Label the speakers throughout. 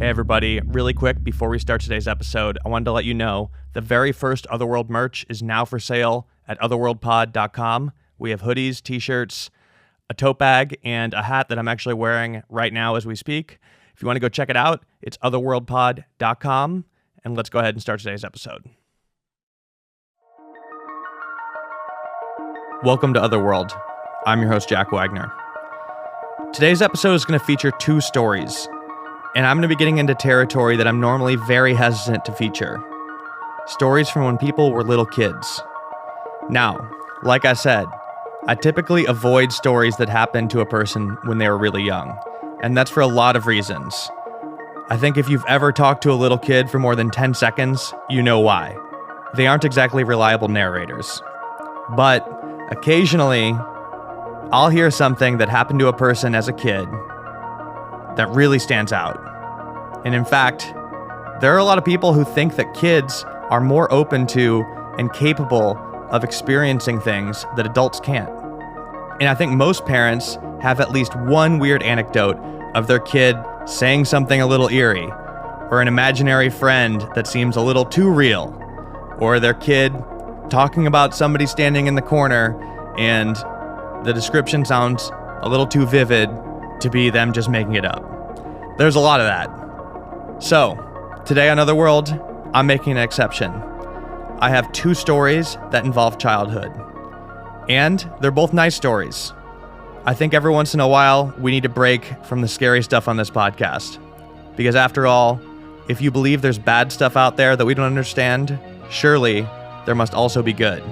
Speaker 1: Hey everybody, really quick before we start today's episode, I wanted to let you know the very first Otherworld merch is now for sale at otherworldpod.com. We have hoodies, t-shirts, a tote bag, and a hat that I'm actually wearing right now as we speak. If you want to go check it out, it's otherworldpod.com, and let's go ahead and start today's episode. Welcome to Otherworld. I'm your host, Jack Wagner. Today's episode is going to feature two stories, and I'm going to be getting into territory that I'm normally very hesitant to feature. Stories from when people were little kids. Now, like I said, I typically avoid stories that happen to a person when they were really young, and that's for a lot of reasons. I think if you've ever talked to a little kid for more than 10 seconds, you know why. They aren't exactly reliable narrators. But occasionally, I'll hear something that happened to a person as a kid that really stands out. And in fact, there are a lot of people who think that kids are more open to and capable of experiencing things that adults can't. And I think most parents have at least one weird anecdote of their kid saying something a little eerie, or an imaginary friend that seems a little too real, or their kid talking about somebody standing in the corner and the description sounds a little too vivid to be them just making it up. There's a lot of that. So, today on Otherworld, I'm making an exception. I have two stories that involve childhood. And they're both nice stories. I think every once in a while, we need to break from the scary stuff on this podcast. Because after all, if you believe there's bad stuff out there that we don't understand, surely there must also be good.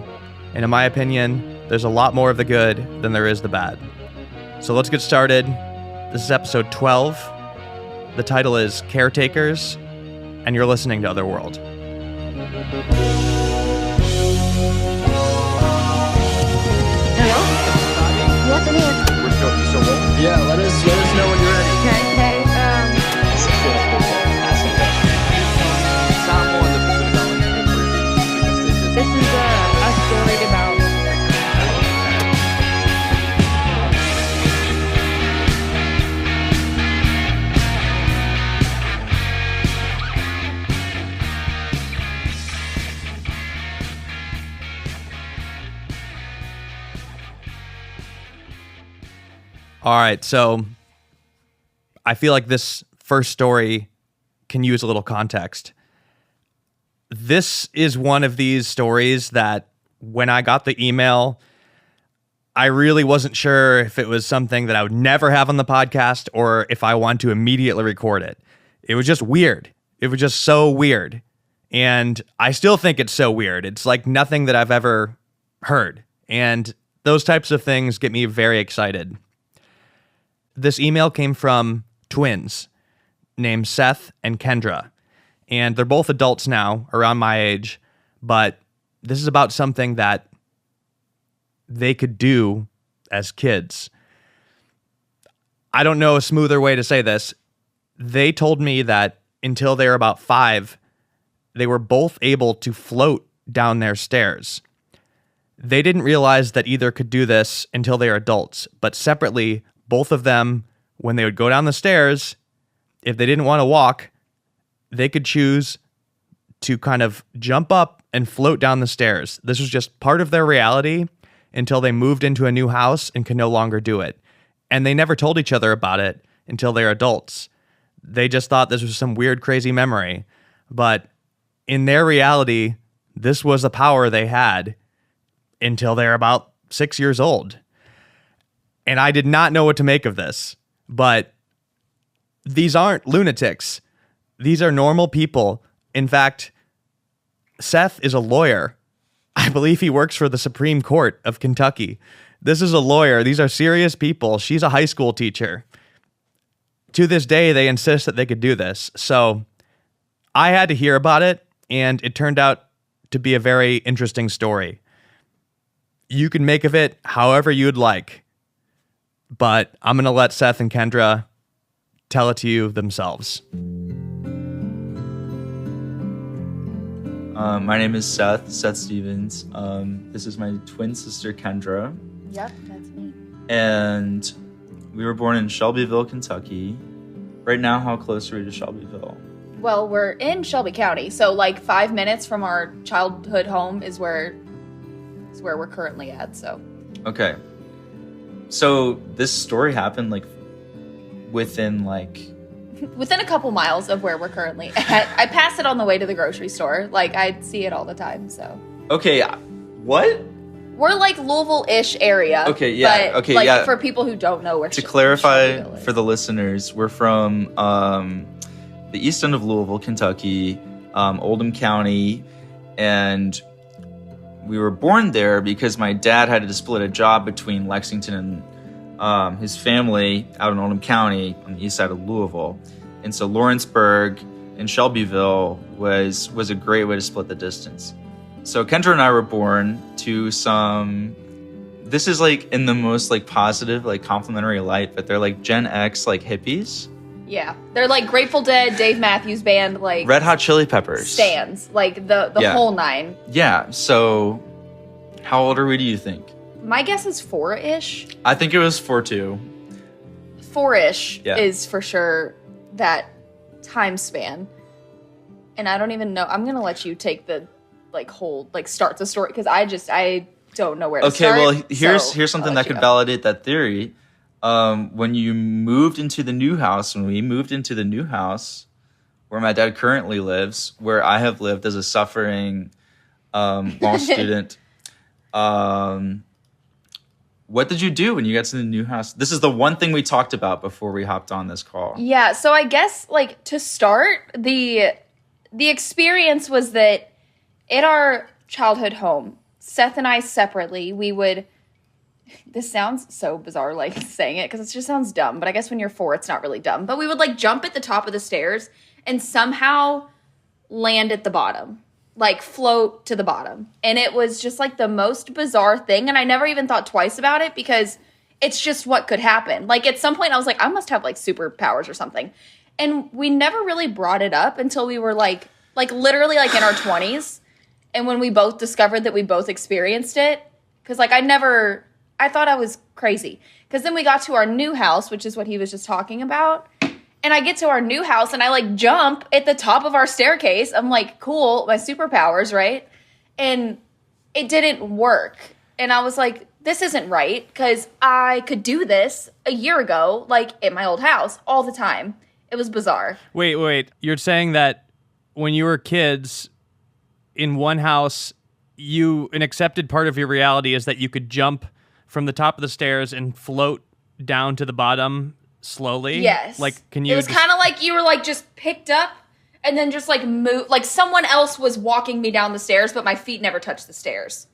Speaker 1: And in my opinion, there's a lot more of the good than there is the bad. So let's get started. This is episode 12. The title is Caretakers, and you're listening to Otherworld.
Speaker 2: Hello? Yes, I'm here.
Speaker 3: We're still rolling?
Speaker 4: Yeah, let us know when you're ready.
Speaker 2: Okay. This is a story about...
Speaker 1: All right, so I feel like this first story can use a little context. This is one of these stories that when I got the email, I really wasn't sure if it was something that I would never have on the podcast or if I want to immediately record it. It was just weird. It was just so weird. And I still think it's so weird. It's like nothing that I've ever heard. And those types of things get me very excited. This email came from twins named Seth and Kendra. And they're both adults now, around my age, but this is about something that they could do as kids. I don't know a smoother way to say this. They told me that until they were about 5, they were both able to float down their stairs. They didn't realize that either could do this until they were adults, but separately, both of them, when they would go down the stairs, if they didn't want to walk, they could choose to kind of jump up and float down the stairs. This was just part of their reality until they moved into a new house and could no longer do it. And they never told each other about it until they were adults. They just thought this was some weird, crazy memory. But in their reality, this was a power they had until they were about 6 years old. And I did not know what to make of this. But these aren't lunatics. These are normal people. In fact, Seth is a lawyer. I believe he works for the Supreme Court of Kentucky. This is a lawyer. These are serious people. She's a high school teacher. To this day, they insist that they could do this. So I had to hear about it, and it turned out to be a very interesting story. You can make of it however you'd like. But I'm going to let Seth and Kendra tell it to you themselves.
Speaker 4: My name is Seth Stevens. This is my twin sister, Kendra.
Speaker 2: Yep, that's me.
Speaker 4: And we were born in Shelbyville, Kentucky. Right now, how close are we to Shelbyville?
Speaker 2: Well, we're in Shelby County, so like 5 minutes from our childhood home is where we're currently at. So.
Speaker 4: Okay. So this story happened like within
Speaker 2: a couple miles of where we're currently at. I pass it on the way to the grocery store. Like, I see it all the time, so.
Speaker 4: Okay, what?
Speaker 2: We're like Louisville-ish area.
Speaker 4: Okay, yeah,
Speaker 2: but,
Speaker 4: okay,
Speaker 2: like,
Speaker 4: yeah.
Speaker 2: for people who don't know where
Speaker 4: To clarify
Speaker 2: Shelbyville is.
Speaker 4: for the listeners, we're from the east end of Louisville, Kentucky, Oldham County, and we were born there because my dad had to split a job between Lexington and his family out in Oldham County on the east side of Louisville. And so Lawrenceburg and Shelbyville was a great way to split the distance. So Kendra and I were born to this is like in the most like positive, like complimentary light, but they're like Gen X, like hippies.
Speaker 2: Yeah. They're like Grateful Dead, Dave Matthews Band, like...
Speaker 4: Red Hot Chili Peppers.
Speaker 2: Stands. Like the
Speaker 4: Yeah.
Speaker 2: whole nine.
Speaker 4: Yeah, so how old are we, do you think?
Speaker 2: My guess is 4-ish.
Speaker 4: I think it was 4-2.
Speaker 2: 4-ish
Speaker 4: Yeah.
Speaker 2: is for sure that time span. And I don't even know. I'm going to let you take the start the story because I don't know where to
Speaker 4: Okay,
Speaker 2: start.
Speaker 4: well, here's
Speaker 2: so
Speaker 4: something
Speaker 2: I'll
Speaker 4: that
Speaker 2: let you
Speaker 4: could
Speaker 2: go.
Speaker 4: validate that theory. When we moved into the new house where my dad currently lives, where I have lived as a suffering law student, what did you do when you got to the new house? This is the one thing we talked about before we hopped on this call.
Speaker 2: Yeah, so I guess like to start, the experience was that in our childhood home, Seth and I separately, we would, this sounds so bizarre like saying it because it just sounds dumb, but I guess when you're 4 it's not really dumb, but we would like jump at the top of the stairs and somehow land at the bottom, like float to the bottom. And it was just like the most bizarre thing, and I never even thought twice about it because it's just what could happen. Like at some point I was like, I must have like superpowers or something. And we never really brought it up until we were like literally like in our 20s. And when we both discovered that we both experienced it, because like I thought I was crazy. Because then we got to our new house, which is what he was just talking about. And I get to our new house and I like jump at the top of our staircase. I'm like, cool, my superpowers, right? And it didn't work. And I was like, this isn't right because I could do this a year ago, like at my old house all the time. It was bizarre.
Speaker 1: Wait. You're saying that when you were kids in one house, an accepted part of your reality is that you could jump from the top of the stairs and float down to the bottom slowly?
Speaker 2: Yes.
Speaker 1: Like, can you?
Speaker 2: It was kind of like you were like just picked up and then just like moved. Like someone else was walking me down the stairs, but my feet never touched the stairs.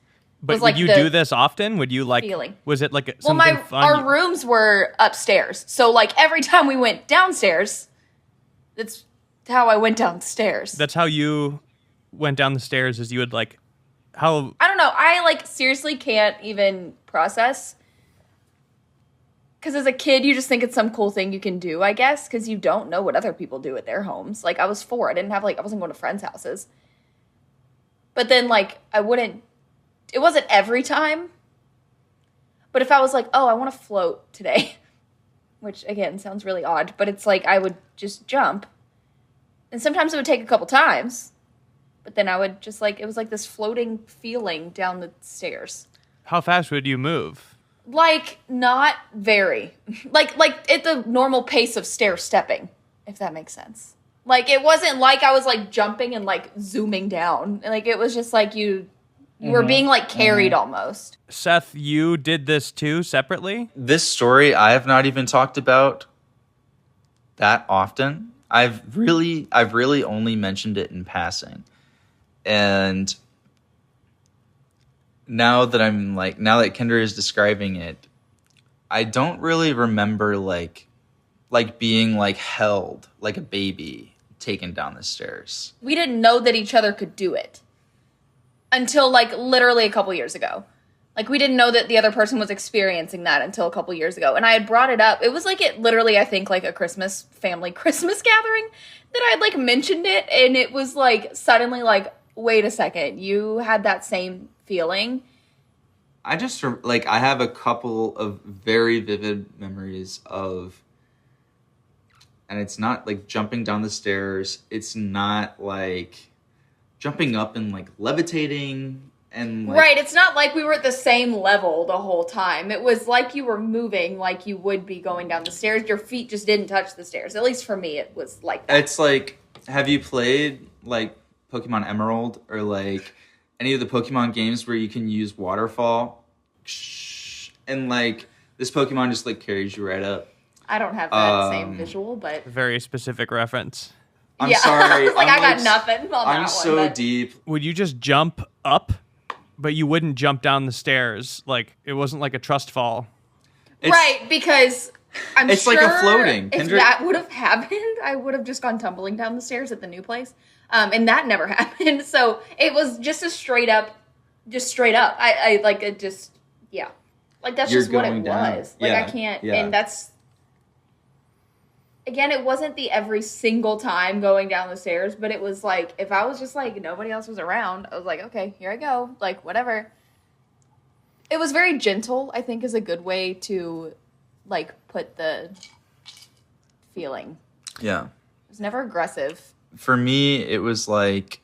Speaker 1: But
Speaker 2: was
Speaker 1: would
Speaker 2: like
Speaker 1: you
Speaker 2: the
Speaker 1: do this often? Would you like?
Speaker 2: feeling.
Speaker 1: Was it like
Speaker 2: Well,
Speaker 1: something fun?
Speaker 2: our rooms were upstairs, so like every time we went downstairs, that's how I went downstairs.
Speaker 1: That's how you went down the stairs. Is you would like how?
Speaker 2: I don't know. I like seriously can't even process. Because as a kid, you just think it's some cool thing you can do, I guess, because you don't know what other people do at their homes. Like, I was 4. I wasn't going to friends' houses. But then, like, it wasn't every time. But if I was like, oh, I want to float today, which, again, sounds really odd, but it's like I would just jump. And sometimes it would take a couple times. But then I would just, like, it was like this floating feeling down the stairs.
Speaker 1: How fast would you move?
Speaker 2: Like, not very. like at the normal pace of stair stepping, if that makes sense. Like, it wasn't like I was, like, jumping and, like, zooming down. Like, it was just like you were being, like, carried almost.
Speaker 1: Seth, you did this too separately?
Speaker 4: This story I have not even talked about that often. I've really only mentioned it in passing. And now that Kendra is describing it, I don't really remember like being like held like a baby taken down the stairs.
Speaker 2: We didn't know that each other could do it until, like, literally a couple years ago. Like, we didn't know that the other person was experiencing that until a couple years ago. And I had brought it up. It was like I think like a family Christmas gathering that I had like mentioned it. And it was like suddenly like, wait a second, you had that same feeling.
Speaker 4: I just I have a couple of very vivid memories of and it's not like jumping down the stairs. It's not like jumping up and like levitating and like,
Speaker 2: right. It's not like we were at the same level the whole time. It was like you were moving like you would be going down the stairs. Your feet just didn't touch the stairs. At least for me, it was like that.
Speaker 4: It's like, have you played like Pokemon Emerald or like any of the Pokemon games where you can use waterfall? And like this Pokemon just like carries you right up.
Speaker 2: I don't have that same visual, but
Speaker 1: Very specific reference.
Speaker 4: I'm sorry.
Speaker 2: I was like,
Speaker 4: I'm
Speaker 2: I got nothing on that one.
Speaker 4: I'm so
Speaker 2: but
Speaker 4: deep.
Speaker 1: Would you just jump up, but you wouldn't jump down the stairs? Like, it wasn't like a trust fall.
Speaker 2: Right, because I'm
Speaker 4: It's
Speaker 2: sure
Speaker 4: like a floating.
Speaker 2: if
Speaker 4: Kendrick-
Speaker 2: that would have happened, I would have just gone tumbling down the stairs at the new place. And that never happened. So it was just a straight up. I like it just, yeah. Like that's
Speaker 4: You're
Speaker 2: just what it
Speaker 4: going down.
Speaker 2: was. Like
Speaker 4: Yeah,
Speaker 2: I can't,
Speaker 4: yeah.
Speaker 2: and that's, again, it wasn't the every single time going down the stairs, but it was like, if I was just like, nobody else was around, I was like, okay, here I go. Like, whatever. It was very gentle, I think is a good way to, like, put the feeling.
Speaker 4: Yeah.
Speaker 2: It was never aggressive.
Speaker 4: For me, it was like,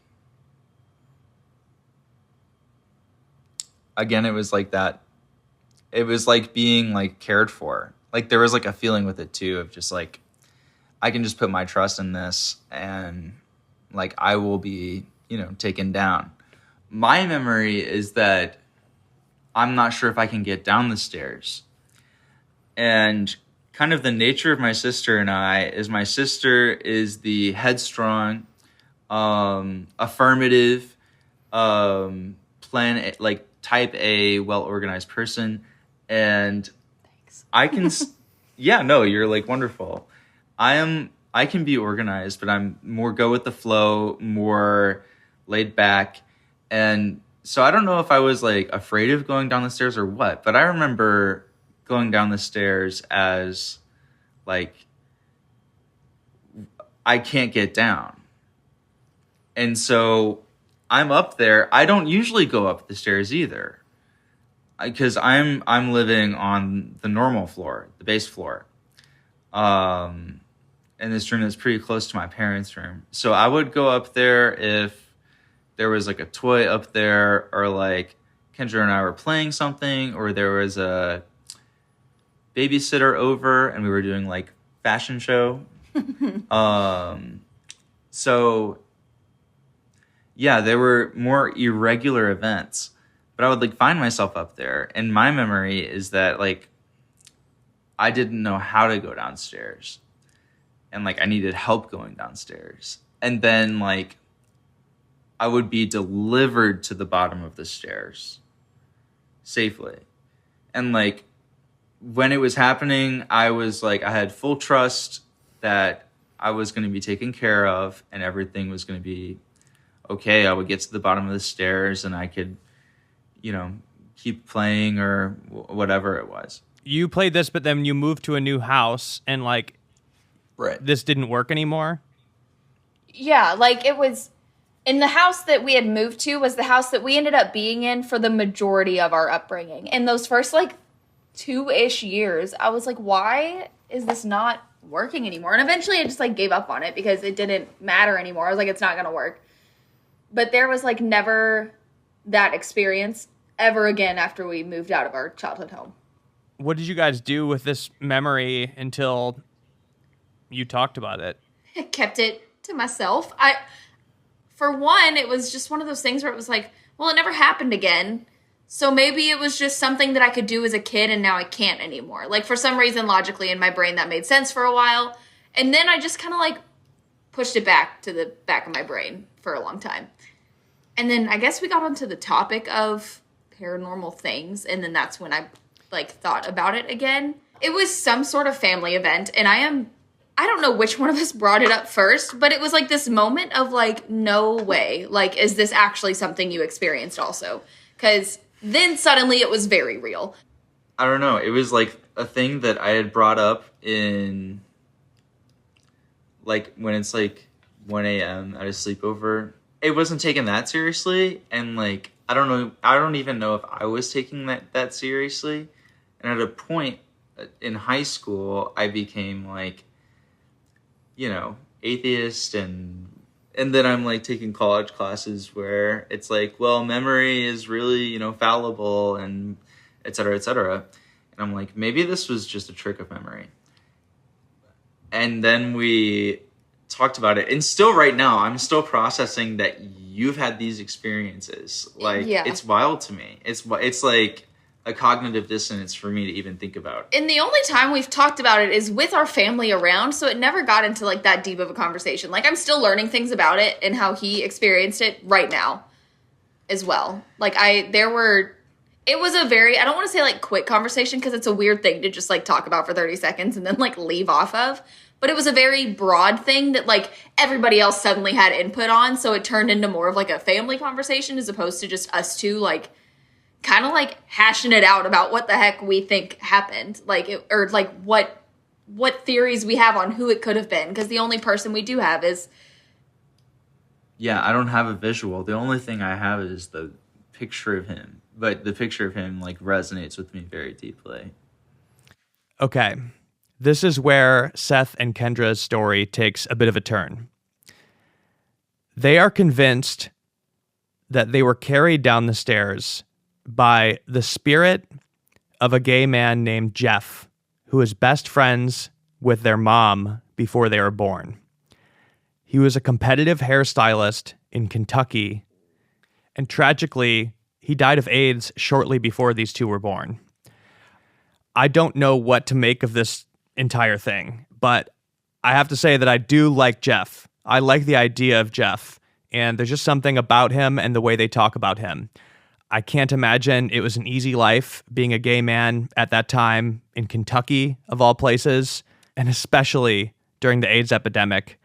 Speaker 4: again, it was like that. It was like being like cared for. Like there was like a feeling with it too of just like, I can just put my trust in this and like I will be, taken down. My memory is that I'm not sure if I can get down the stairs. And kind of the nature of my sister and I is my sister is the headstrong, affirmative, like type A, well-organized person. And
Speaker 2: Thanks.
Speaker 4: I can, yeah, no, you're like wonderful. I can be organized, but I'm more go with the flow, more laid back. And so I don't know if I was like afraid of going down the stairs or what, but I remember going down the stairs as like, I can't get down. And so I'm up there. I don't usually go up the stairs either because I'm living on the normal floor, the base floor. In this room that's pretty close to my parents' room. So I would go up there if there was like a toy up there or like Kendra and I were playing something or there was a babysitter over and we were doing like fashion show. So yeah, there were more irregular events, but I would like find myself up there. And my memory is that like, I didn't know how to go downstairs. And like I needed help going downstairs. And then like I would be delivered to the bottom of the stairs safely. And like when it was happening, I was like I had full trust that I was going to be taken care of and everything was going to be okay. I would get to the bottom of the stairs and I could, keep playing or whatever it was.
Speaker 1: You played this, but then you moved to a new house and like,
Speaker 4: Right.
Speaker 1: this didn't work anymore.
Speaker 2: Yeah, like it was in the house that we had moved to was the house that we ended up being in for the majority of our upbringing. In those first like 2-ish years, I was like, why is this not working anymore? And eventually I just like gave up on it because it didn't matter anymore. I was like, it's not going to work. But there was like never that experience ever again after we moved out of our childhood home.
Speaker 1: What did you guys do with this memory until you talked about it?
Speaker 2: I kept it to myself. For one, it was just one of those things where it was like, well, it never happened again. So maybe it was just something that I could do as a kid and now I can't anymore. Like for some reason, logically in my brain, that made sense for a while. And then I just kind of like pushed it back to the back of my brain for a long time. And then I guess we got onto the topic of paranormal things. And then that's when I like thought about it again. It was some sort of family event. And I don't know which one of us brought it up first, but it was like this moment of like, no way. Like, is this actually something you experienced also? Because then suddenly it was very real.
Speaker 4: I don't know. It was like a thing that I had brought up in like when it's like 1 a.m. at a sleepover. It wasn't taken that seriously. And like, I don't know. I don't even know if I was taking that seriously. And at a point in high school, I became like, atheist, and then I'm like taking college classes where it's like, well, memory is really, fallible, and et cetera, et cetera. And I'm like, maybe this was just a trick of memory. And then we talked about it. And still right now, I'm still processing that you've had these experiences. Like, It's wild to me. It's like a cognitive dissonance for me to even think about.
Speaker 2: And the only time we've talked about it is with our family around, so it never got into like that deep of a conversation. Like, I'm still learning things about it and how he experienced it right now as well. Like, it was a very, I don't want to say like quick conversation because it's a weird thing to just like talk about for 30 seconds and then like leave off of. But it was a very broad thing that like everybody else suddenly had input on. So it turned into more of like a family conversation as opposed to just us two like kind of like hashing it out about what the heck we think happened. Or what theories we have on who it could have been. Because the only person we do have is.
Speaker 4: Yeah, I don't have a visual. The only thing I have is the picture of him. But the picture of him like resonates with me very deeply.
Speaker 1: Okay. This is where Seth and Kendra's story takes a bit of a turn. They are convinced that they were carried down the stairs by the spirit of a gay man named Jeff, who was best friends with their mom before they were born. He was a competitive hairstylist in Kentucky, and tragically, he died of AIDS shortly before these two were born. I don't know what to make of this entire thing, but I have to say that I do like Jeff. I like the idea of Jeff, and there's just something about him and the way they talk about him. I can't imagine it was an easy life being a gay man at that time in Kentucky, of all places, and especially during the AIDS epidemic.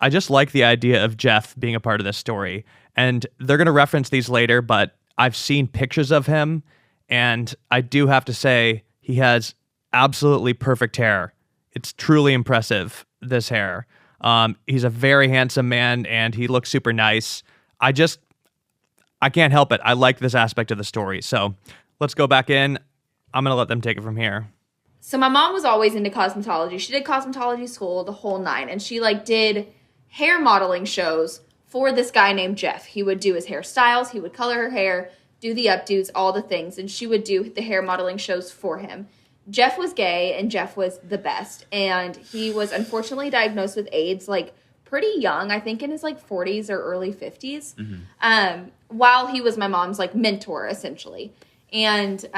Speaker 1: I just like the idea of Jeff being a part of this story. And they're going to reference these later, but I've seen pictures of him, and I do have to say he has absolutely perfect hair. It's truly impressive, this hair. He's a very handsome man, and he looks super nice. I can't help it. I like this aspect of the story. So let's go back in. I'm going to let them take it from here.
Speaker 2: So my mom was always into cosmetology. She did cosmetology school, the whole nine, and she like did hair modeling shows for this guy named Jeff. He would do his hairstyles, he would color her hair, do the updos, all the things, and she would do the hair modeling shows for him. Jeff was gay, and Jeff was the best, and he was unfortunately diagnosed with AIDS, like, pretty young, I think in his, like, 40s or early 50s, while he was my mom's, like, mentor, essentially. And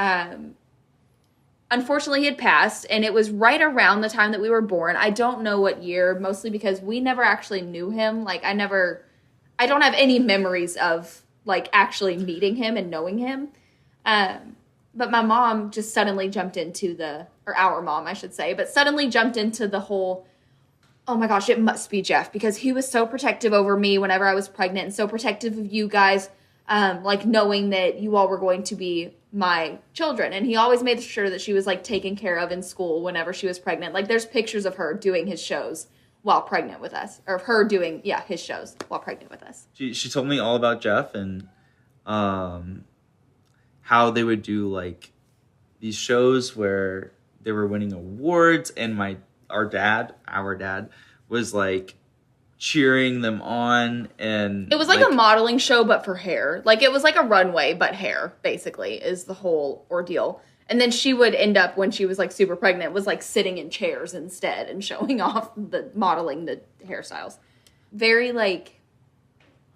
Speaker 2: unfortunately, he had passed, and it was right around the time that we were born. I don't know what year, mostly because we never actually knew him. Like, I don't have any memories of, like, actually meeting him and knowing him. But my mom just suddenly jumped into or our mom, I should say, but suddenly jumped into the whole, oh my gosh, it must be Jeff, because he was so protective over me whenever I was pregnant and so protective of you guys, like knowing that you all were going to be my children. And he always made sure that she was like taken care of in school whenever she was pregnant. Like there's pictures of her doing his shows while pregnant with us, or of her doing, his shows while pregnant with us.
Speaker 4: She told me all about Jeff and how they would do like these shows where they were winning awards, and our dad was like cheering them on, and
Speaker 2: it was like a modeling show but for hair. Like it was like a runway but hair, basically, is the whole ordeal. And then she would end up, when she was like super pregnant, was like sitting in chairs instead and showing off modeling the hairstyles. Very like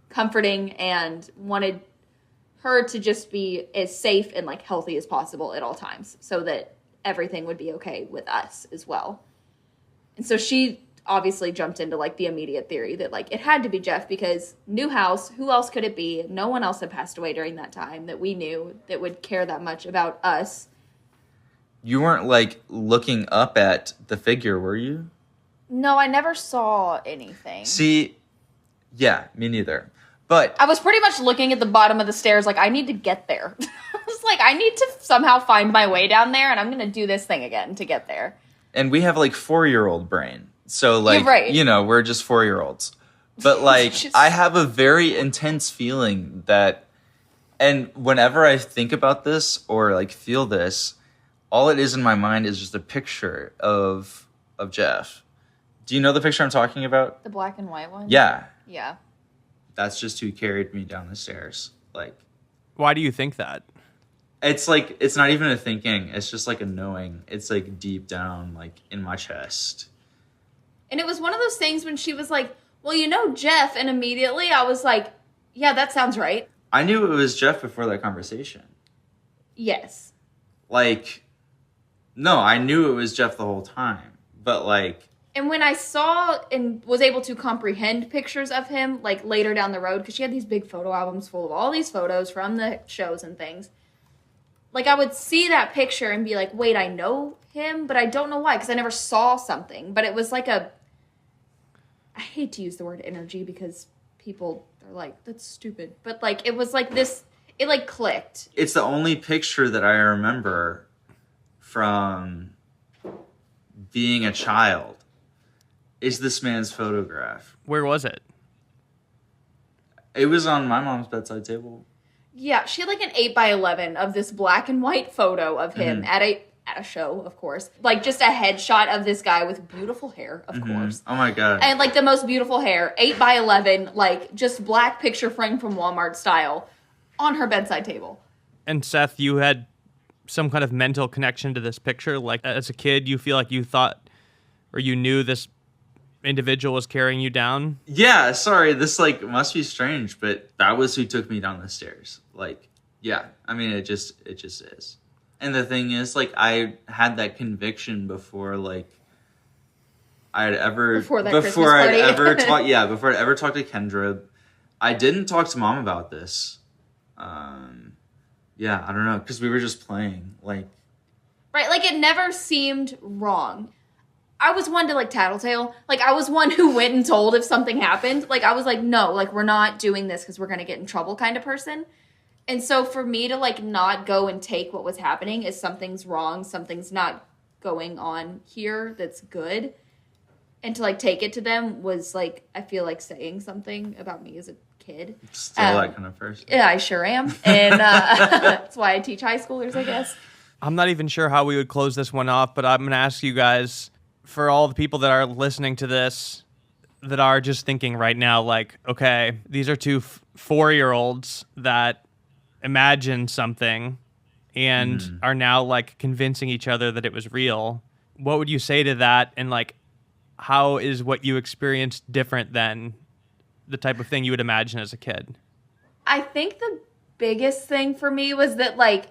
Speaker 2: comforting, and wanted her to just be as safe and like healthy as possible at all times so that everything would be okay with us as well. And so she obviously jumped into like the immediate theory that like it had to be Jeff, because new house, who else could it be? No one else had passed away during that time that we knew that would care that much about us.
Speaker 4: You weren't like looking up at the figure, were you?
Speaker 2: No, I never saw anything.
Speaker 4: See, yeah, me neither. But
Speaker 2: I was pretty much looking at the bottom of the stairs like, I need to get there. I was like, I need to somehow find my way down there, and I'm going to do this thing again to get there.
Speaker 4: And we have like 4-year-old brain. So like,
Speaker 2: right.
Speaker 4: We're just 4-year-olds. But like, I have a very intense feeling that, and whenever I think about this or like feel this, all it is in my mind is just a picture of Jeff Do you know the picture I'm talking about?
Speaker 2: The black and white one?
Speaker 4: Yeah.
Speaker 2: Yeah.
Speaker 4: That's just who carried me down the stairs. Like,
Speaker 1: Why do you think that?
Speaker 4: it's like, it's not even a thinking. It's just like a knowing. It's like deep down, like in my chest.
Speaker 2: And it was one of those things when she was like, well, you know Jeff, and immediately I was like, yeah, that sounds right.
Speaker 4: I knew it was Jeff before that conversation.
Speaker 2: Yes.
Speaker 4: Like, no, I knew it was Jeff the whole time. But like...
Speaker 2: And when I saw and was able to comprehend pictures of him, like later down the road, because she had these big photo albums full of all these photos from the shows and things, like I would see that picture and be like, wait, I know him, but I don't know why, because I never saw something. But it was like I hate to use the word energy because people are like, that's stupid. But like, it was like this, it like clicked.
Speaker 4: It's the only picture that I remember from being a child is this man's photograph.
Speaker 1: Where was it?
Speaker 4: It was on my mom's bedside table.
Speaker 2: Yeah, she had like an 8x11 of this black and white photo of him at a show, of course. Like just a headshot of this guy with beautiful hair, of course.
Speaker 4: Oh my God.
Speaker 2: And like the most beautiful hair, 8x11, like just black picture frame from Walmart style on her bedside table.
Speaker 1: And Seth, you had some kind of mental connection to this picture? Like as a kid, you feel like you thought or you knew this individual was carrying you down?
Speaker 4: Yeah, sorry, this like must be strange, but that was who took me down the stairs. Like, yeah, I mean, it just is. And the thing is, like, I had that conviction before, like, I'd ever
Speaker 2: before I'd
Speaker 4: ever talk, before I'd ever talked to Kendra. I didn't talk to Mom about this. Yeah, I don't know, because we were just playing, like,
Speaker 2: right, like it never seemed wrong. I was one to like tattletale. Like I was one who went and told if something happened. Like I was like, no, like we're not doing this because we're going to get in trouble kind of person. And so for me to like not go and take what was happening as something's wrong, something's not going on here that's good, and to like take it to them was like, I feel like saying something about me as a kid.
Speaker 4: Still that kind of person.
Speaker 2: Yeah, I sure am. And that's why I teach high schoolers, I guess.
Speaker 1: I'm not even sure how we would close this one off, but I'm going to ask you guys, for all the people that are listening to this, that are just thinking right now, like, okay, these are two 4-year-olds that imagined something and are now like convincing each other that it was real. What would you say to that? And like, how is what you experienced different than the type of thing you would imagine as a kid?
Speaker 2: I think the biggest thing for me was that like,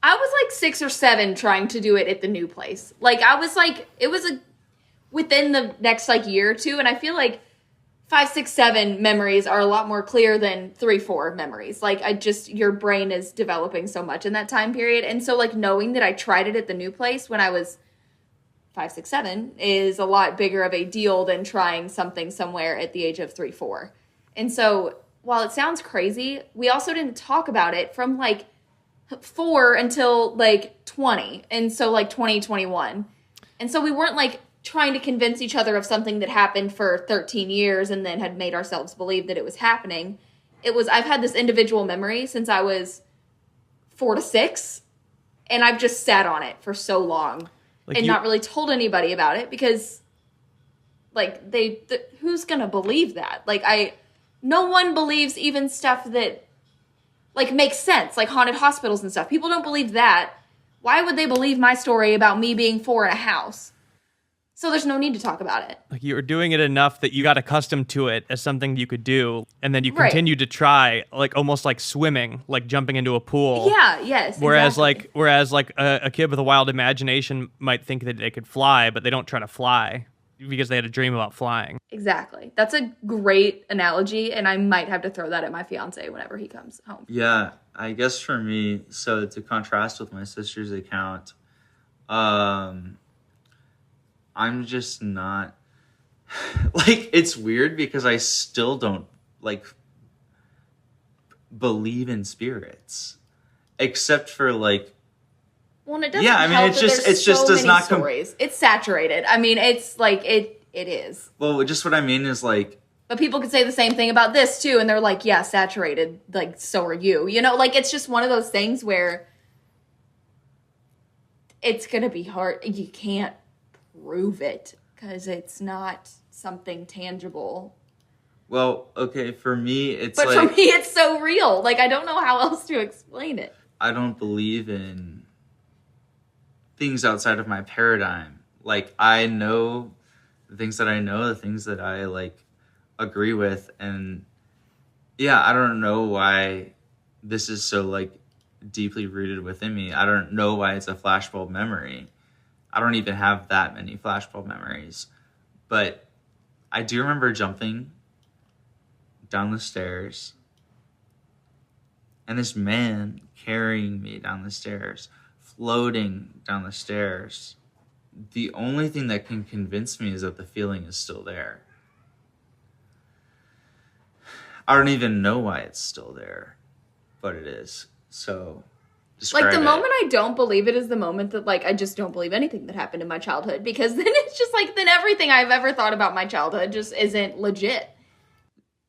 Speaker 2: I was like 6 or 7 trying to do it at the new place. Like I was like, it was within the next like year or two, and I feel like 5, 6, 7 memories are a lot more clear than 3, 4 memories. Like your brain is developing so much in that time period. And so like knowing that I tried it at the new place when I was 5, 6, 7 is a lot bigger of a deal than trying something somewhere at the age of 3, 4. And so while it sounds crazy, we also didn't talk about it from like 4 until like 20. And so like 2021. And so we weren't like trying to convince each other of something that happened for 13 years and then had made ourselves believe that it was happening. It was, I've had this individual memory since I was 4 to 6, and I've just sat on it for so long and not really told anybody about it because, like, who's gonna believe that? Like, no one believes even stuff that, like, makes sense, like haunted hospitals and stuff. People don't believe that. Why would they believe my story about me being 4 in a house? So there's no need to talk about it.
Speaker 1: Like you were doing it enough that you got accustomed to it as something you could do, and then you continued to try, like almost like swimming, like jumping into a pool.
Speaker 2: Yeah, yes.
Speaker 1: Whereas
Speaker 2: exactly.
Speaker 1: a kid with a wild imagination might think that they could fly, but they don't try to fly because they had a dream about flying.
Speaker 2: Exactly. That's a great analogy, and I might have to throw that at my fiance whenever he comes home.
Speaker 4: Yeah, I guess for me, so to contrast with my sister's account, I'm just not, like, it's weird because I still don't, like, believe in spirits. Except for, like...
Speaker 2: Well, and it doesn't help
Speaker 4: it just does not...
Speaker 2: stories. It's saturated. I mean, it's, like, it is.
Speaker 4: Well, just what I mean is, like...
Speaker 2: But people could say the same thing about this, too, and they're like, yeah, saturated, like, so are you. You know, like, it's just one of those things where it's gonna be hard. You can't prove it because it's not something tangible.
Speaker 4: Well, okay, for me, it's
Speaker 2: But
Speaker 4: like...
Speaker 2: for me, it's so real. Like, I don't know how else to explain it.
Speaker 4: I don't believe in things outside of my paradigm. Like, I know the things that I know, the things that I, like, agree with. And, yeah, I don't know why this is so, like, deeply rooted within me. I don't know why it's a flashbulb memory. I don't even have that many flashbulb memories. But I do remember jumping down the stairs and this man carrying me down the stairs, floating down the stairs. The only thing that can convince me is that the feeling is still there. I don't even know why it's still there, but it is. So, describe
Speaker 2: like, the
Speaker 4: it.
Speaker 2: moment I don't believe it is the moment that, like, I just don't believe anything that happened in my childhood, because then it's just like, then everything I've ever thought about my childhood just isn't legit.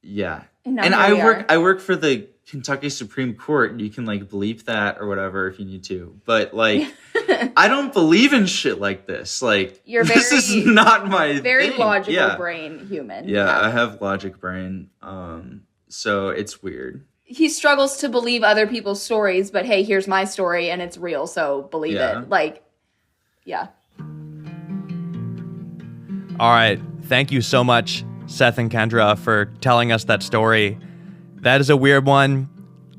Speaker 4: Yeah.
Speaker 2: And
Speaker 4: I work for the Kentucky Supreme Court. You can, like, bleep that or whatever if you need to. But, like, I don't believe in shit like this. Like, this is not my
Speaker 2: very
Speaker 4: thing.
Speaker 2: logical brain human.
Speaker 4: Yeah, I have logic brain. So it's weird.
Speaker 2: He struggles to believe other people's stories, but hey, here's my story and it's real, so believe it. Like, yeah.
Speaker 1: All right. Thank you so much, Seth and Kendra, for telling us that story. That is a weird one.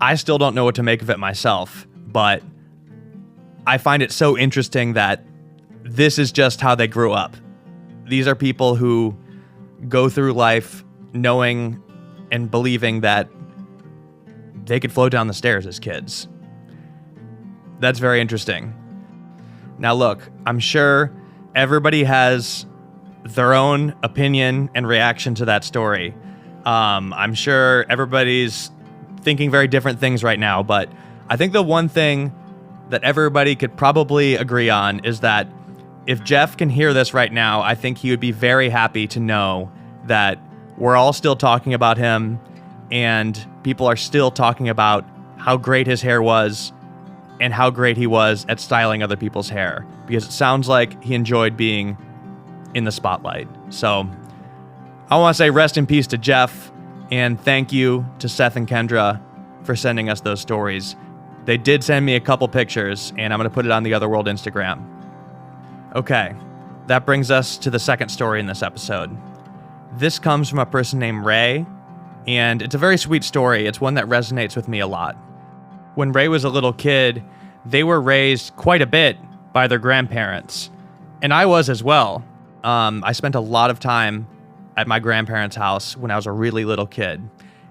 Speaker 1: I still don't know what to make of it myself, but I find it so interesting that this is just how they grew up. These are people who go through life knowing and believing that they could float down the stairs as kids. That's very interesting. Now look, I'm sure everybody has their own opinion and reaction to that story. I'm sure everybody's thinking very different things right now, but I think the one thing that everybody could probably agree on is that if Jeff can hear this right now, I think he would be very happy to know that we're all still talking about him and people are still talking about how great his hair was and how great he was at styling other people's hair, because it sounds like he enjoyed being in the spotlight. So I want to say rest in peace to Jeff, and thank you to Seth and Kendra for sending us those stories. They did send me a couple pictures, and I'm going to put it on the Otherworld Instagram. Okay, that brings us to the second story in this episode. This comes from a person named Ray, and it's a very sweet story. It's one that resonates with me a lot. When Ray was a little kid, they were raised quite a bit by their grandparents, and I was as well. I spent a lot of time at my grandparents' house when I was a really little kid,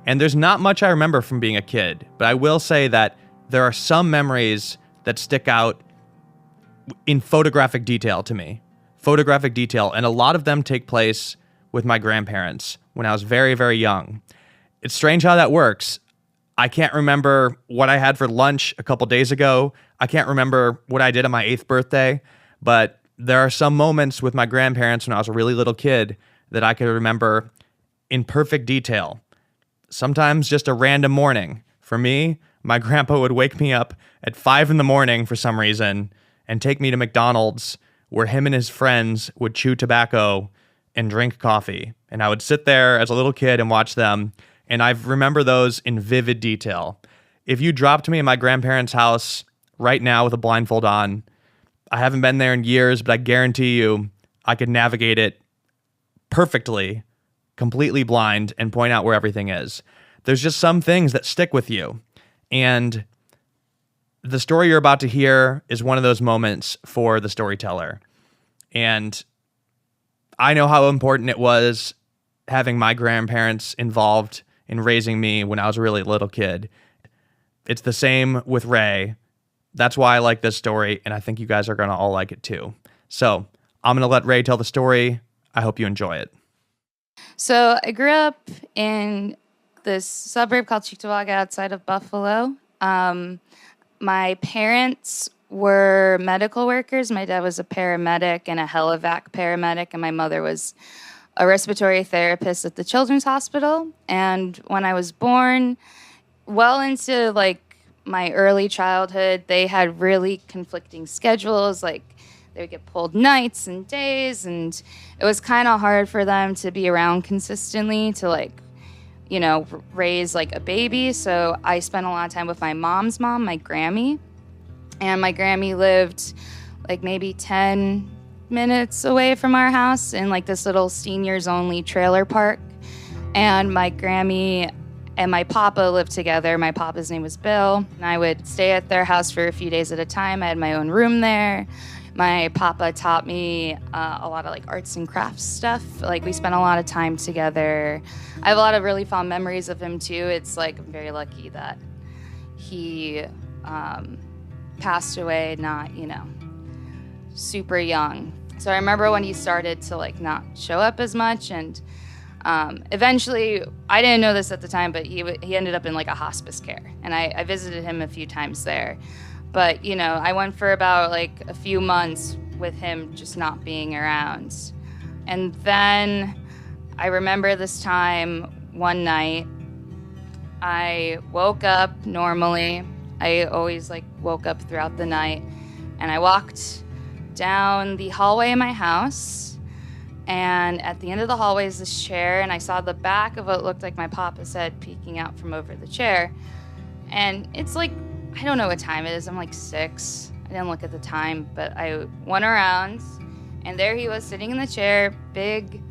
Speaker 1: and there's not much I remember from being a kid, but I will say that there are some memories that stick out in photographic detail to me. Photographic detail, and a lot of them take place with my grandparents when I was very, very young. It's strange how that works. I can't remember what I had for lunch a couple days ago. I can't remember what I did on my 8th birthday, but there are some moments with my grandparents when I was a really little kid that I could remember in perfect detail. Sometimes just a random morning. For me, my grandpa would wake me up at 5 a.m. for some reason and take me to McDonald's, where him and his friends would chew tobacco and drink coffee. And I would sit there as a little kid and watch them, and I remember those in vivid detail. If you dropped me in my grandparents' house right now with a blindfold on, I haven't been there in years, but I guarantee you I could navigate it perfectly, completely blind, and point out where everything is. There's just some things that stick with you. And the story you're about to hear is one of those moments for the storyteller. And I know how important it was having my grandparents involved in raising me when I was a really little kid. It's the same with Ray. That's why I like this story, and I think you guys are going to all like it too. So I'm going to let Ray tell the story. I hope you enjoy it.
Speaker 3: So I grew up in this suburb called Cheektowaga outside of Buffalo. My parents were medical workers. My dad was a paramedic and a helivac paramedic, and my mother was a respiratory therapist at the Children's Hospital. And when I was born, well into like my early childhood, they had really conflicting schedules. Like they would get pulled nights and days, and it was kind of hard for them to be around consistently to like, raise like a baby. So I spent a lot of time with my mom's mom, my Grammy, and my Grammy lived like maybe 10 minutes away from our house in like this little seniors only trailer park. And my Grammy and my papa lived together. My papa's name was Bill, and I would stay at their house for a few days at a time. I had my own room there. My papa taught me a lot of like arts and crafts stuff. Like we spent a lot of time together. I have a lot of really fond memories of him too. It's like I'm very lucky that he passed away not, super young. So I remember when he started to like not show up as much, and eventually, I didn't know this at the time, but he ended up in like a hospice care, and I visited him a few times there. But I went for about like a few months with him just not being around. And then I remember this time one night, I woke up normally. I always like woke up throughout the night, and I walked down the hallway in my house, and at the end of the hallway is this chair, and I saw the back of what looked like my papa's head peeking out from over the chair. And it's like, I don't know what time it is. I'm like 6. I didn't look at the time, but I went around, and there he was sitting in the chair, big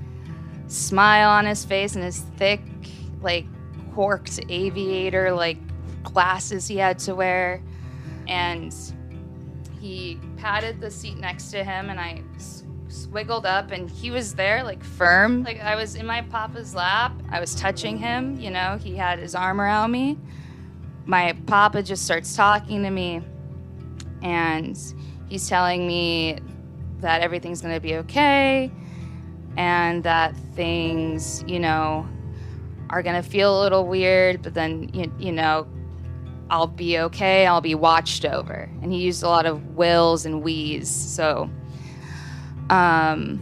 Speaker 3: smile on his face and his thick, like, corked aviator, like, glasses he had to wear. And he patted the seat next to him, and I wiggled up, and he was there, like, firm. Like, I was in my papa's lap. I was touching him, he had his arm around me. My papa just starts talking to me, and he's telling me that everything's going to be okay, and that things, are going to feel a little weird, but then, I'll be okay, I'll be watched over. And he used a lot of wills and we's, so. And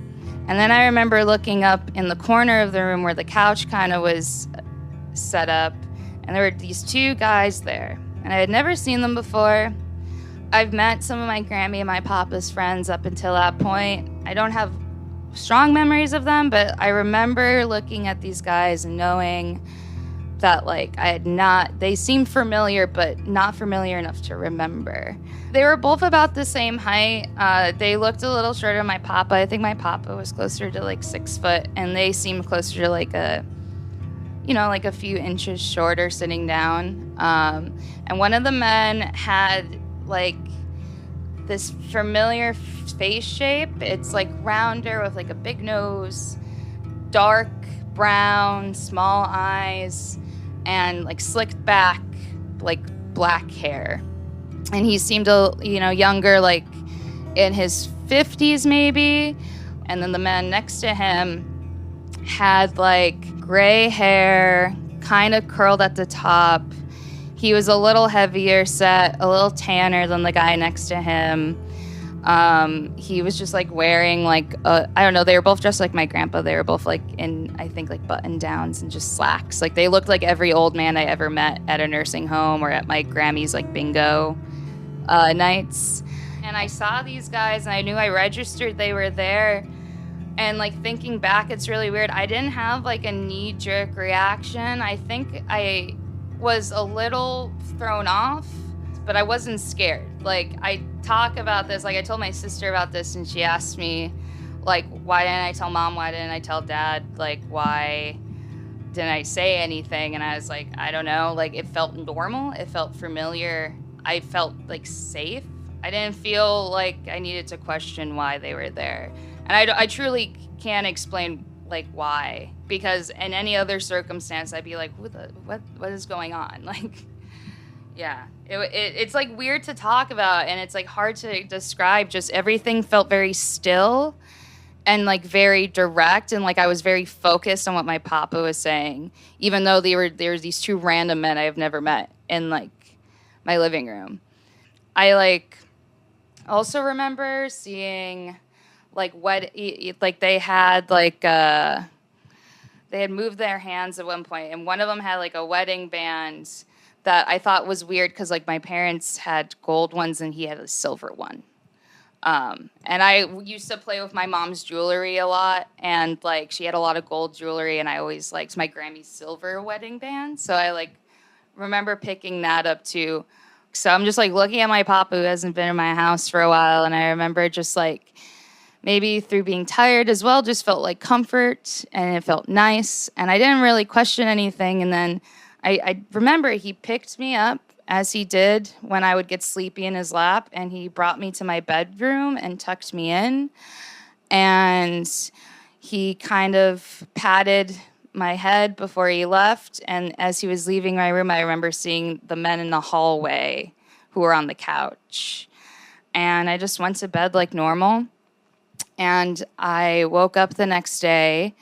Speaker 3: then I remember looking up in the corner of the room where the couch kind of was set up, and there were these 2 guys there, and I had never seen them before. I've met some of my Grammy and my papa's friends up until that point. I don't have strong memories of them, but I remember looking at these guys and knowing that, like, they seemed familiar, but not familiar enough to remember. They were both about the same height. They looked a little shorter than my papa. I think my papa was closer to, like, 6 foot, and they seemed closer to, like, like a few inches shorter sitting down. And one of the men had, like, this familiar face shape. It's, like, rounder with, like, a big nose, dark brown, small eyes, and, like, slicked back, like, black hair. And he seemed, younger, like, in his 50s maybe. And then the man next to him had, like, gray hair, kind of curled at the top. He was a little heavier set, a little tanner than the guy next to him. He was just, like, wearing, like, I don't know, they were both dressed like my grandpa. They were both, like, in, I think, like, button-downs and just slacks. Like, they looked like every old man I ever met at a nursing home or at my Grammy's, like, bingo nights. And I saw these guys, and I knew I registered they were there. And, like, thinking back, it's really weird. I didn't have, like, a knee-jerk reaction. I think I was a little thrown off, but I wasn't scared. Like, I talk about this. Like, I told my sister about this, and she asked me, like, why didn't I tell Mom? Why didn't I tell Dad? Like, why didn't I say anything? And I was like, I don't know. Like, it felt normal. It felt familiar. I felt, like, safe. I didn't feel like I needed to question why they were there. And I truly can't explain, like, why. Because in any other circumstance, I'd be like, what is going on? Like, yeah. It's, like, weird to talk about, and it's, like, hard to describe. Just everything felt very still and, like, very direct, and, like, I was very focused on what my papa was saying, even though there were these 2 random men I have never met in, like, my living room. I, like, also remember seeing, like, they had, like, they had moved their hands at one point, and one of them had, like, a wedding band that I thought was weird because, like, my parents had gold ones and he had a silver one. And I used to play with my mom's jewelry a lot, and like she had a lot of gold jewelry, and I always liked my Grammy's silver wedding band. So I like remember picking that up too. So I'm just like looking at my papa who hasn't been in my house for a while, and I remember just like maybe through being tired as well, just felt like comfort and it felt nice, and I didn't really question anything. And then I remember he picked me up as he did when I would get sleepy in his lap, and he brought me to my bedroom and tucked me in, and he kind of patted my head before he left. And as he was leaving my room, I remember seeing the men in the hallway who were on the couch, and I just went to bed like normal. And I woke up the next day,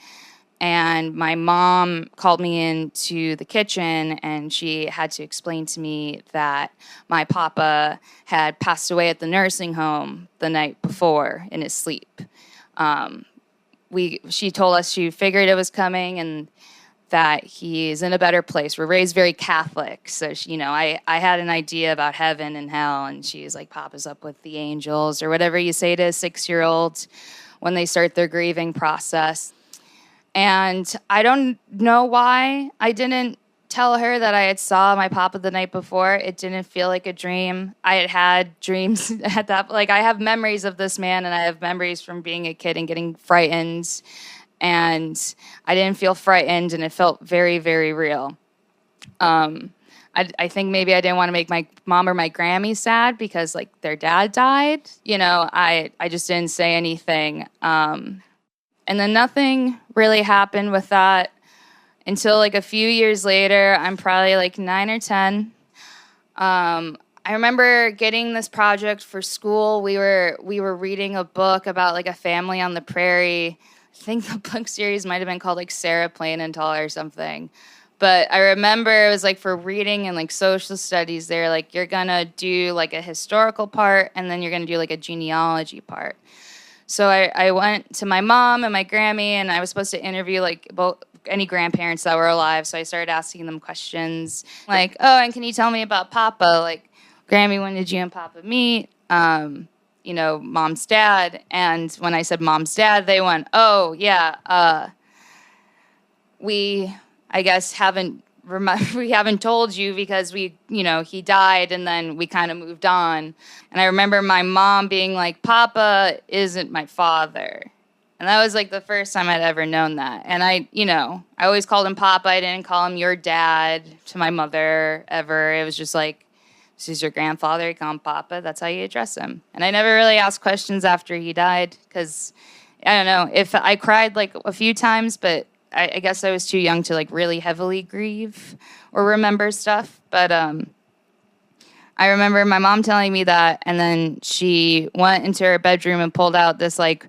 Speaker 3: and my mom called me into the kitchen, and she had to explain to me that my papa had passed away at the nursing home the night before in his sleep. She told us she figured it was coming and that he's in a better place. We're raised very Catholic, so I had an idea about heaven and hell, and she's like, Papa's up with the angels, or whatever you say to a 6-year-old when they start their grieving process. And I don't know why I didn't tell her that I had saw my papa the night before. It didn't feel like a dream. I had dreams at that. Like, I have memories of this man, and I have memories from being a kid and getting frightened. And I didn't feel frightened, and it felt very, very real. I think maybe I didn't want to make my mom or my Grammy sad because, like, their dad died. I just didn't say anything. And then nothing really happened with that until like a few years later. I'm probably like 9 or 10. I remember getting this project for school. We were reading a book about like a family on the prairie. I think the book series might have been called like Sarah Plain and Tall or something. But I remember it was like for reading and like social studies, they're like, you're gonna do like a historical part, and then you're gonna do like a genealogy part. So I went to my mom and my Grammy, and I was supposed to interview like both any grandparents that were alive. So I started asking them questions like, oh, and can you tell me about Papa? Like, Grammy, when did you and Papa meet? Mom's dad. And when I said mom's dad, they went, oh, yeah, I guess we haven't told you because he died, and then we kind of moved on. And I remember my mom being like, Papa isn't my father. And that was like the first time I'd ever known that. And I always called him Papa. I didn't call him your dad to my mother ever. It was just like, this is your grandfather, you call him Papa. That's how you address him. And I never really asked questions after he died because, I don't know, if I cried like a few times, but I guess I was too young to like really heavily grieve or remember stuff. But I remember my mom telling me that, and then she went into her bedroom and pulled out this like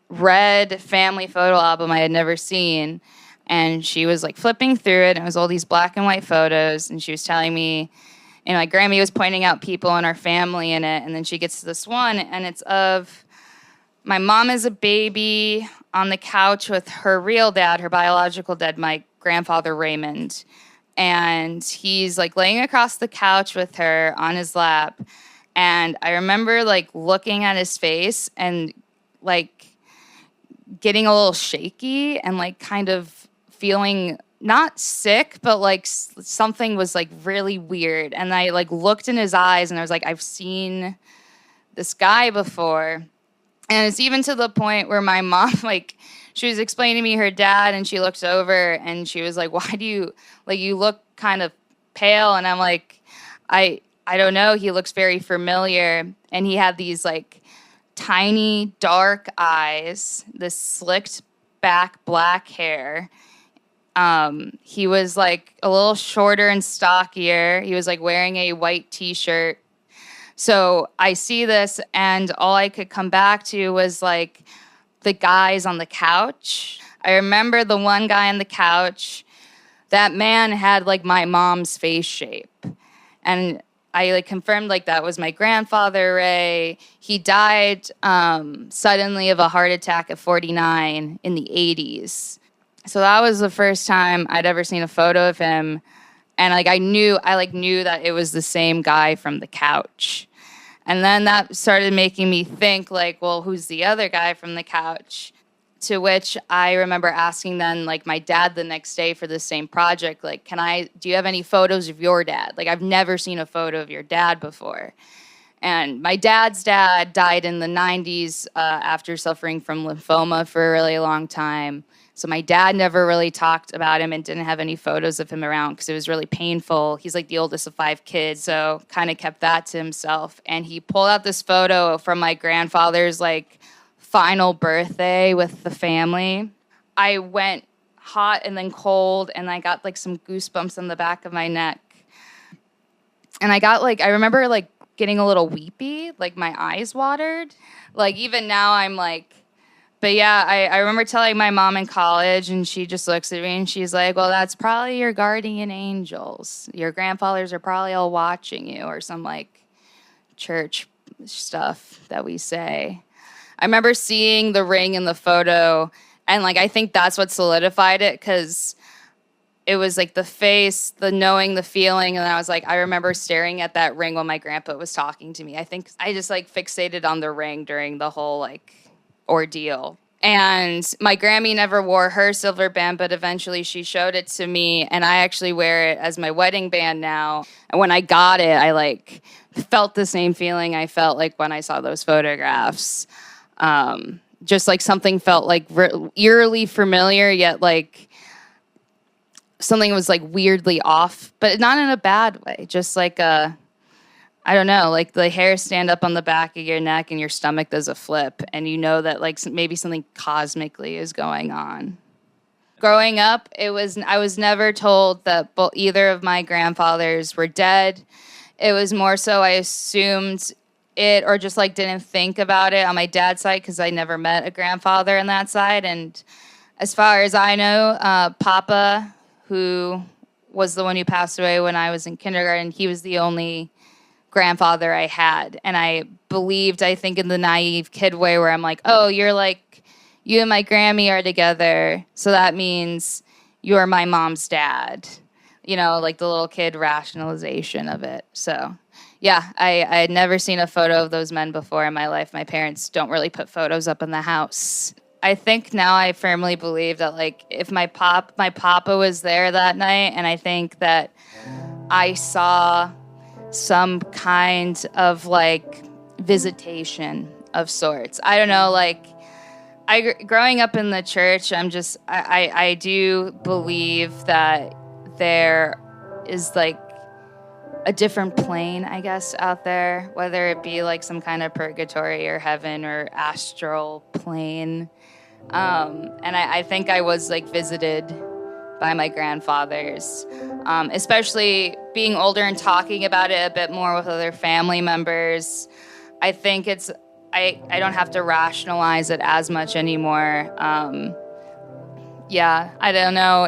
Speaker 3: red family photo album I had never seen. And she was like flipping through it, and it was all these black and white photos. And she was telling me, and my Grammy was pointing out people in our family in it. And then she gets to this one, and it's of my mom as a baby on the couch with her real dad, her biological dad, my grandfather Raymond. And he's like laying across the couch with her on his lap. And I remember like looking at his face and like getting a little shaky and like kind of feeling not sick, but like something was like really weird. And I like looked in his eyes, and I was like, I've seen this guy before. And it's even to the point where my mom, like, she was explaining to me her dad, and she looked over and she was like, why do you, like, you look kind of pale? And I'm like, I don't know. He looks very familiar. And he had these like tiny dark eyes, this slicked back black hair. He was like a little shorter and stockier. He was like wearing a white t-shirt. So I see this, and all I could come back to was like the guys on the couch. I remember the one guy on the couch, that man had like my mom's face shape. And I like confirmed like that was my grandfather, Ray. He died suddenly of a heart attack at 49 in the 80s. So that was the first time I'd ever seen a photo of him. And like I knew that it was the same guy from the couch. And then that started making me think, like, well, who's the other guy from the couch? To which I remember asking then, like, my dad the next day for the same project, like, do you have any photos of your dad? Like, I've never seen a photo of your dad before. And my dad's dad died in the 90s after suffering from lymphoma for a really long time. So my dad never really talked about him and didn't have any photos of him around because it was really painful. He's like the oldest of 5 kids, so kind of kept that to himself. And he pulled out this photo from my grandfather's like final birthday with the family. I went hot and then cold, and I got like some goosebumps on the back of my neck. And I remember like getting a little weepy, like my eyes watered. Like even now I'm like, but yeah, I remember telling my mom in college, and she just looks at me and she's like, well, that's probably your guardian angels. Your grandfathers are probably all watching you, or some like church stuff that we say. I remember seeing the ring in the photo, and like I think that's what solidified it, because it was like the face, the knowing, the feeling, and I was like, I remember staring at that ring when my grandpa was talking to me. I think I just like fixated on the ring during the whole like ordeal. And my Grammy never wore her silver band, but eventually she showed it to me, and I actually wear it as my wedding band now. And when I got it, I like felt the same feeling I felt like when I saw those photographs. Just like something felt like eerily familiar, yet like something was like weirdly off, but not in a bad way. Just like I don't know, like the hairs stand up on the back of your neck and your stomach does a flip, and you know that like maybe something cosmically is going on. Growing up, I was never told that either of my grandfathers were dead. It was more so I assumed it, or just like didn't think about it on my dad's side, because I never met a grandfather on that side. And as far as I know, Papa, who was the one who passed away when I was in kindergarten, he was the only grandfather I had. And I believed, I think in the naive kid way where I'm like, oh, you're like, you and my Grammy are together, so that means you're my mom's dad. You know, like the little kid rationalization of it. So yeah, I had never seen a photo of those men before in my life. My parents don't really put photos up in the house. I think now I firmly believe that like if my papa was there that night, and I think that I saw some kind of like visitation of sorts. I don't know, like growing up in the church, I do believe that there is like a different plane, I guess, out there, whether it be like some kind of purgatory or heaven or astral plane. And I think I was like visited by my grandfathers, especially being older and talking about it a bit more with other family members. I think I don't have to rationalize it as much anymore. Yeah, I don't know.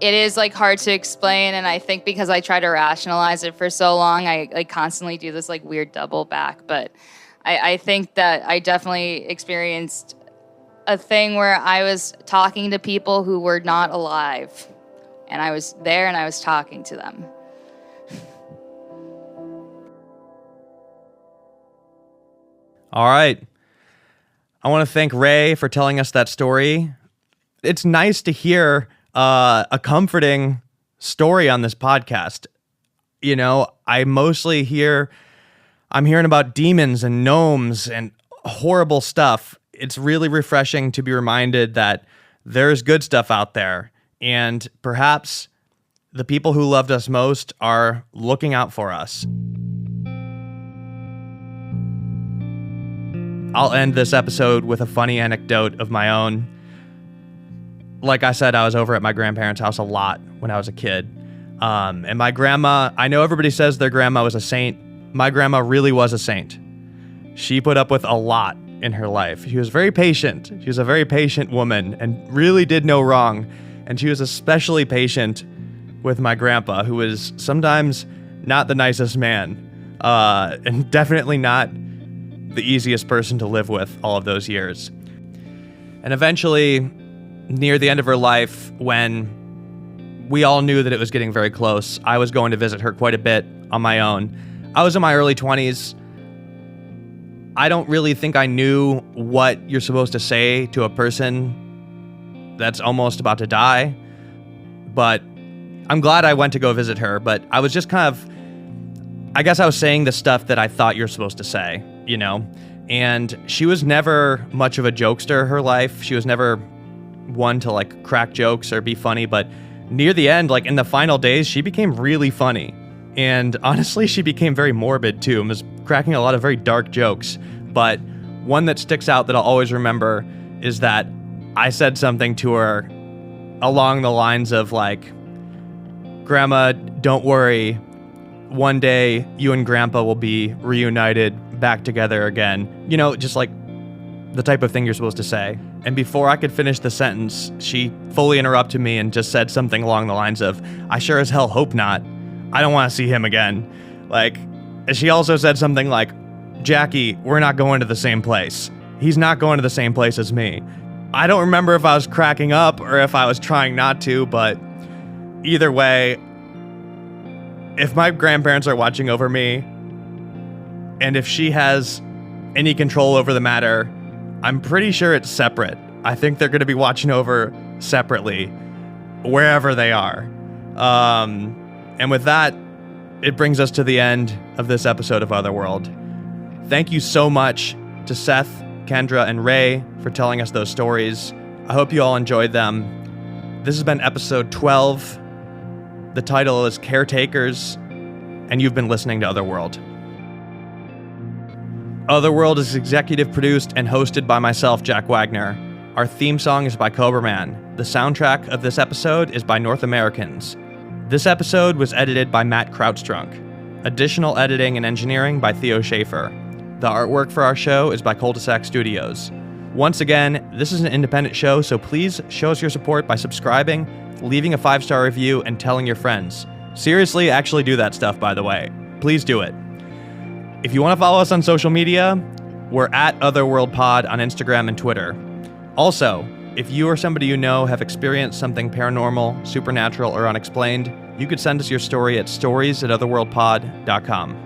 Speaker 3: It is like hard to explain, and I think because I try to rationalize it for so long, I like constantly do this like weird double back. But I think that I definitely experienced a thing where I was talking to people who were not alive, and I was there and I was talking to them.
Speaker 1: All right. I want to thank Ray for telling us that story. It's nice to hear a comforting story on this podcast. You know, I'm hearing about demons and gnomes and horrible stuff. It's really refreshing to be reminded that there's good stuff out there, and perhaps the people who loved us most are looking out for us. I'll end this episode with a funny anecdote of my own. Like I said, I was over at my grandparents' house a lot when I was a kid. And my grandma, I know everybody says their grandma was a saint. My grandma really was a saint. She put up with a lot in her life. She was very patient. She was a very patient woman and really did no wrong. And she was especially patient with my grandpa, who was sometimes not the nicest man, and definitely not the easiest person to live with all of those years. And eventually, near the end of her life, when we all knew that it was getting very close, I was going to visit her quite a bit on my own. I was in my early 20s. I don't really think I knew what you're supposed to say to a person that's almost about to die. But I'm glad I went to go visit her. But I was just kind of, I guess I was saying the stuff that I thought you're supposed to say, you know? And she was never much of a jokester her life. She was never one to like crack jokes or be funny. But near the end, like in the final days, she became really funny. And honestly, she became very morbid too, and was cracking a lot of very dark jokes. But one that sticks out that I'll always remember is that I said something to her along the lines of like, Grandma, don't worry. One day you and Grandpa will be reunited back together again. You know, just like the type of thing you're supposed to say. And before I could finish the sentence, she fully interrupted me and just said something along the lines of, I sure as hell hope not. I don't want to see him again. Like, she also said something like, Jackie, we're not going to the same place. He's not going to the same place as me. I don't remember if I was cracking up or if I was trying not to, but either way, if my grandparents are watching over me, and if she has any control over the matter, I'm pretty sure it's separate. I think they're going to be watching over separately, wherever they are. And with that, it brings us to the end of this episode of Otherworld. Thank you so much to Seth, Kendra, and Ray for telling us those stories. I hope you all enjoyed them. This has been episode 12. The title is Caretakers, and you've been listening to Otherworld. Otherworld is executive produced and hosted by myself, Jack Wagner. Our theme song is by Cobra Man. The soundtrack of this episode is by North Americans. This episode was edited by Matt Krautstrunk. Additional editing and engineering by Theo Schaefer. The artwork for our show is by Cul-de-sac Studios. Once again, this is an independent show, so please show us your support by subscribing, leaving a 5-star review, and telling your friends. Seriously, actually do that stuff, by the way. Please do it. If you want to follow us on social media, we're at OtherworldPod on Instagram and Twitter. Also, if you or somebody you know have experienced something paranormal, supernatural, or unexplained, you could send us your story at stories@otherworldpod.com.